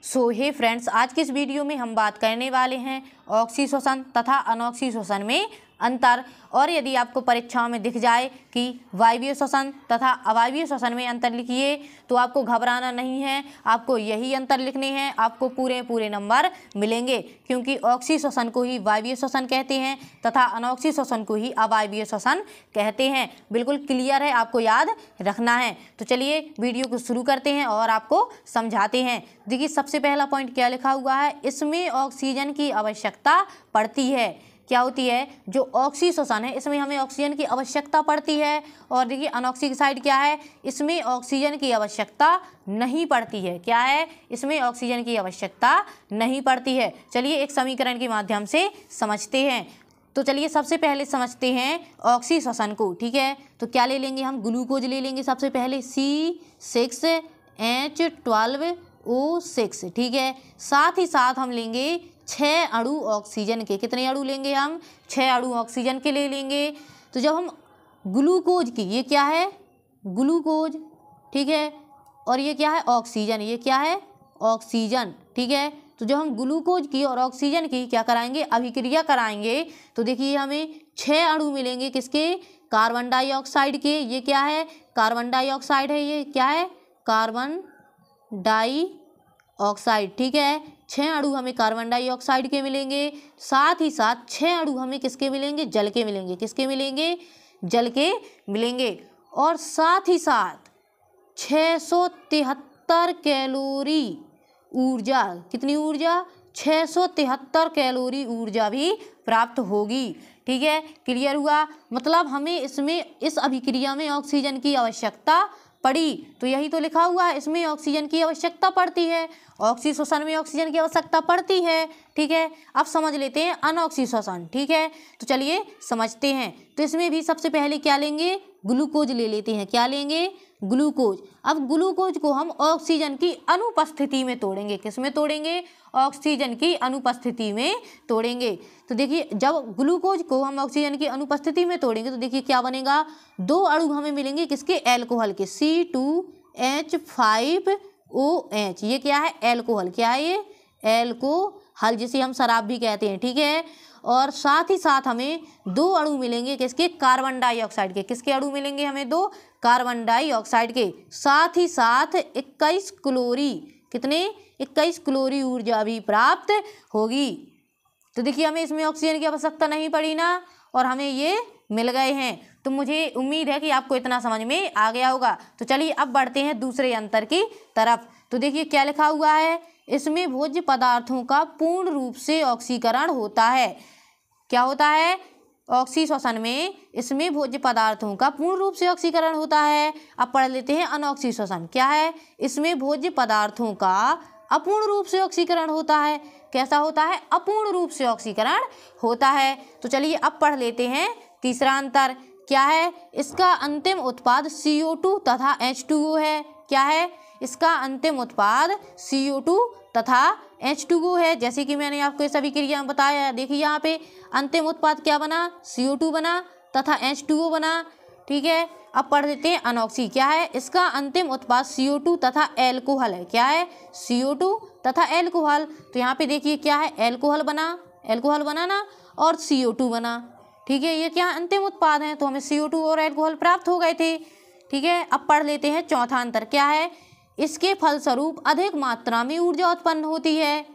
हे friends, आज की इस वीडियो में हम बात करने वाले हैं ऑक्सीशोषण तथा अनऑक्सीशोषण में अंतर। और यदि आपको परीक्षाओं में दिख जाए कि वायवीय श्वसन तथा अवायवीय श्वसन में अंतर लिखिए तो आपको घबराना नहीं है, आपको यही अंतर लिखने हैं, आपको पूरे नंबर मिलेंगे, क्योंकि ऑक्सीशोषण को ही वायवीय श्वसन कहते हैं तथा अनऑक्सीशोषण को ही अवायवीय श्वसन कहते हैं। बिल्कुल क्लियर है, आपको याद रखना है। तो चलिए वीडियो को शुरू करते हैं और आपको समझाते हैं। देखिए सबसे पहला पॉइंट क्या लिखा हुआ है, इसमें ऑक्सीजन की आवश्यकता पड़ती है। क्या होती है, जो ऑक्सीशोषण है इसमें हमें ऑक्सीजन की आवश्यकता पड़ती है। और देखिए अनऑक्सीसाइड क्या है, इसमें ऑक्सीजन की आवश्यकता नहीं पड़ती है। क्या है, इसमें ऑक्सीजन की आवश्यकता नहीं पड़ती है। चलिए एक समीकरण के माध्यम से समझते हैं। तो चलिए सबसे पहले समझते हैं ऑक्सीशोषण को। ठीक है, तो क्या ले लेंगे हम, ग्लूकोज ले लेंगे सबसे पहले C6H12O6। ठीक है, साथ ही साथ हम लेंगे 6 अणु ऑक्सीजन के। कितने अणु लेंगे हम, 6 अणु ऑक्सीजन के ले लेंगे। तो जब हम ग्लूकोज की, ये क्या है ग्लूकोज, ठीक है, और ये क्या है ऑक्सीजन, ये क्या है ऑक्सीजन। ठीक है, तो जब हम ग्लूकोज की और ऑक्सीजन की क्या कराएंगे, अभिक्रिया कराएंगे, तो देखिए हमें 6 अणु मिलेंगे किसके, कार्बन डाइऑक्साइड के। ये क्या है, कार्बन डाइऑक्साइड है, ये क्या है कार्बन डाइऑक्साइड। ठीक है, 6 अणु हमें कार्बन डाइऑक्साइड के मिलेंगे। साथ ही साथ 6 अणु हमें किसके मिलेंगे, जल के मिलेंगे। किसके मिलेंगे, जल के मिलेंगे। और साथ ही साथ 673 कैलोरी ऊर्जा, कितनी ऊर्जा, 673 कैलोरी ऊर्जा भी प्राप्त होगी। ठीक है, क्लियर हुआ। मतलब हमें इसमें इस अभिक्रिया में ऑक्सीजन की आवश्यकता पड़ी, तो यही तो लिखा हुआ है, इसमें ऑक्सीजन की आवश्यकता पड़ती है, ऑक्सीशोषण में ऑक्सीजन की आवश्यकता पड़ती है। ठीक है, अब समझ लेते हैं अनऑक्सीशोषण। ठीक है, तो चलिए समझते हैं। तो इसमें भी सबसे पहले क्या लेंगे, ग्लूकोज ले लेते हैं। क्या लेंगे, ग्लूकोज। अब ग्लूकोज को हम ऑक्सीजन की अनुपस्थिति में तोड़ेंगे। किस में तोड़ेंगे, ऑक्सीजन की अनुपस्थिति में तोड़ेंगे। तो देखिए जब ग्लूकोज को हम ऑक्सीजन की अनुपस्थिति में तोड़ेंगे तो देखिए क्या बनेगा, 2 अणु हमें मिलेंगे किसके, एल्कोहल के, C2H5OH। ये क्या है, एल्कोहल। क्या है ये, एल्कोहल, जिसे हम शराब भी कहते हैं। ठीक है, और साथ ही साथ हमें 2 अणु मिलेंगे किसके, कार्बन डाइऑक्साइड के। किसके अणु मिलेंगे हमें, 2 कार्बन डाइऑक्साइड के। साथ ही साथ 21 क्लोरी, कितने, 21 क्लोरी ऊर्जा भी प्राप्त होगी। तो देखिए हमें इसमें ऑक्सीजन की आवश्यकता नहीं पड़ी ना, और हमें ये मिल गए हैं। तो मुझे उम्मीद है कि आपको इतना समझ में आ गया होगा। तो चलिए अब बढ़ते हैं दूसरे अंतर की तरफ। तो देखिए क्या लिखा हुआ है, इसमें भोज्य पदार्थों का पूर्ण रूप से ऑक्सीकरण होता है। क्या होता है, ऑक्सीशोषण में इसमें भोज्य पदार्थों का पूर्ण रूप से ऑक्सीकरण होता है। अब पढ़ लेते हैं अनऑक्सीशोषण। क्या है, इसमें भोज्य पदार्थों का अपूर्ण रूप से ऑक्सीकरण होता है। कैसा होता है, अपूर्ण रूप से ऑक्सीकरण होता है। तो चलिए अब पढ़ लेते हैं तीसरा अंतर। क्या है, इसका अंतिम उत्पाद CO2 तथा H2O है। क्या है, इसका अंतिम उत्पाद CO2 तथा H2O है। जैसे कि मैंने आपको सभी क्रिया बताया, देखिए यहाँ पे अंतिम उत्पाद क्या बना, CO2 बना तथा H2O बना। ठीक है, अब पढ़ लेते हैं अनऑक्सी। क्या है, इसका अंतिम उत्पाद CO2 तथा एल्कोहल है। क्या है, CO2 तथा एल्कोहल। तो यहाँ पे देखिए क्या है, एल्कोहल बना ना, और CO2 बना। ठीक है, ये क्या अंतिम उत्पाद हैं, तो हमें CO2 और एल्कोहल प्राप्त हो गए थे। ठीक है, अब पढ़ लेते हैं चौथा अंतर। क्या है, इसके फलस्वरूप अधिक मात्रा में ऊर्जा उत्पन्न होती है।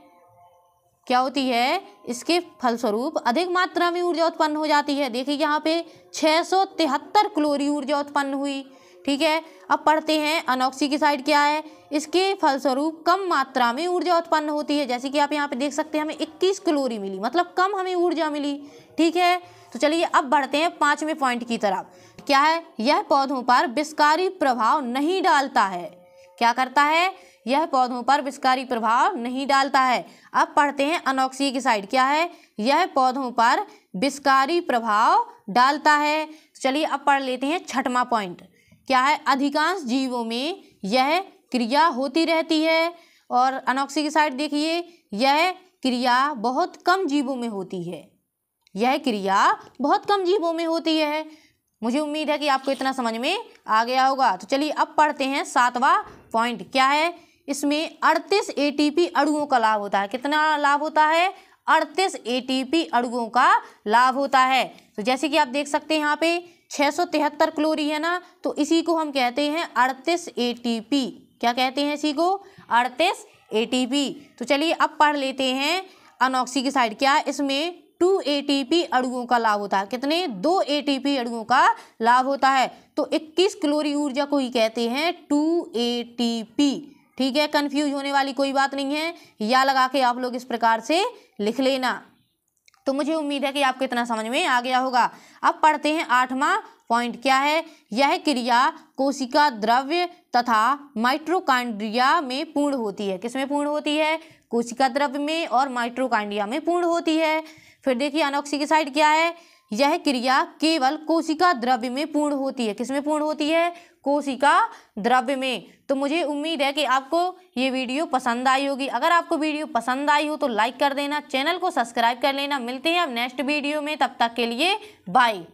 क्या होती है, इसके फलस्वरूप अधिक मात्रा में ऊर्जा उत्पन्न हो जाती है। देखिए यहाँ पे 673 कैलोरी ऊर्जा उत्पन्न हुई। ठीक है, अब पढ़ते हैं अनऑक्सी की साइड। क्या है, इसके फलस्वरूप कम मात्रा में ऊर्जा उत्पन्न होती है। जैसे कि आप यहाँ पे देख सकते हैं हमें 21 कैलोरी मिली, मतलब कम हमें ऊर्जा मिली। ठीक है, तो चलिए अब बढ़ते हैं 5वें पॉइंट की तरफ। क्या है, यह पौधों पर विषकारी प्रभाव नहीं डालता है। क्या करता है, यह पौधों पर विषकारी प्रभाव नहीं डालता है। अब पढ़ते हैं अनऑक्सी की साइड। क्या है, यह पौधों पर विषकारी प्रभाव डालता है। तो चलिए अब पढ़ लेते हैं 6वां पॉइंट। क्या है, अधिकांश जीवों में यह क्रिया होती रहती है। और अनऑक्सी की साइड देखिए, यह क्रिया बहुत कम जीवों में होती है। यह क्रिया बहुत कम जीवों में होती है। मुझे उम्मीद है कि आपको इतना समझ में आ गया होगा। तो चलिए अब पढ़ते हैं 7वां पॉइंट। क्या है, इसमें 38 ATP अणुओं का लाभ होता है। कितना लाभ होता है? 38 ATP अणुओं का लाभ होता है। तो जैसे कि आप देख सकते हैं यहाँ पे 673 कैलोरी है ना, तो इसी को हम कहते हैं 38 ATP। क्या कहते हैं इसी को? 38 ATP। तो चलिए अब पढ़ लेते हैं अनऑक्सी साइड क्या है। इसमें 2 ATP अणुओं का लाभ होता है। कितने? 2 ATP अणुओं का लाभ होता है। तो 21 कैलोरी ऊर्जा को ही कहते हैं 2 ATP। ठीक है, कंफ्यूज होने वाली कोई बात नहीं है, या लगा के आप लोग इस प्रकार से लिख लेना। तो मुझे उम्मीद है कि आपको इतना समझ में आ गया होगा। अब पढ़ते हैं 8वां पॉइंट क्या है। यह क्रिया कोशिका द्रव्य तथा माइटोकॉन्ड्रिया में पूर्ण होती है। किसमें पूर्ण होती है? कोशिका द्रव्य में और माइटोकॉन्ड्रिया में पूर्ण होती है। फिर देखिए अनऑक्सीसाइड क्या है। यह क्रिया केवल कोशिका द्रव्य में पूर्ण होती है। किसमें पूर्ण होती है? कोशिका द्रव्य में। तो मुझे उम्मीद है कि आपको ये वीडियो पसंद आई होगी। अगर आपको वीडियो पसंद आई हो तो लाइक कर देना, चैनल को सब्सक्राइब कर लेना। मिलते हैं अब नेक्स्ट वीडियो में, तब तक के लिए बाय।